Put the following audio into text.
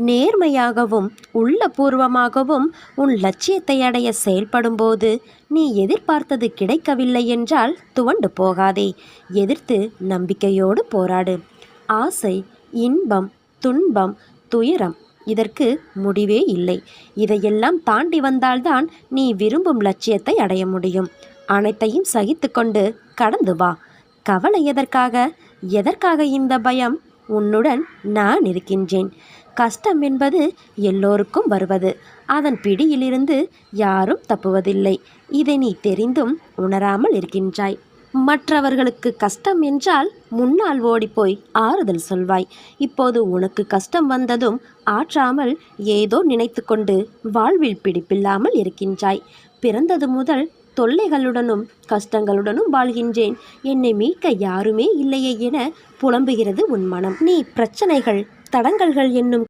நேர்மையாகவும் உள்ளபூர்வமாகவும் உன் லட்சியத்தை அடைய செயல்படும்போது நீ எதிர்பார்த்தது கிடைக்கவில்லை என்றால் துவண்டு போகாதே. எதிர்த்து நம்பிக்கையோடு போராடு. ஆசை, இன்பம், துன்பம், துயரம், இதற்கு முடிவே இல்லை. இதையெல்லாம் தாண்டி வந்தால்தான் நீ விரும்பும் லட்சியத்தை அடைய முடியும். அனைத்தையும் சகித்து கொண்டு கடந்து வா. கவலை எதற்காக? எதற்காக இந்த பயம்? உன்னுடன் நான் இருக்கின்றேன். கஷ்டம் என்பது எல்லோருக்கும் வருவது. அதன் பிடியிலிருந்து யாரும் தப்புவதில்லை. இதை நீ தெரிந்தும் உணராமல் இருக்கின்றாய். மற்றவர்களுக்கு கஷ்டம் என்றால் முன்னால் ஓடிப்போய் ஆறுதல் சொல்வாய். இப்போது உனக்கு கஷ்டம் வந்ததும் ஆற்றாமல் ஏதோ நினைத்து கொண்டு வாழ்வில் பிடிப்பில்லாமல் இருக்கின்றாய். பிறந்தது முதல் தொல்லைகளுடனும் கஷ்டங்களுடனும் வாழ்கின்றேன், என்னை மீட்க யாருமே இல்லையே என புலம்புகிறது உன் மனம். நீ பிரச்சனைகள், தடங்கல்கள் என்னும்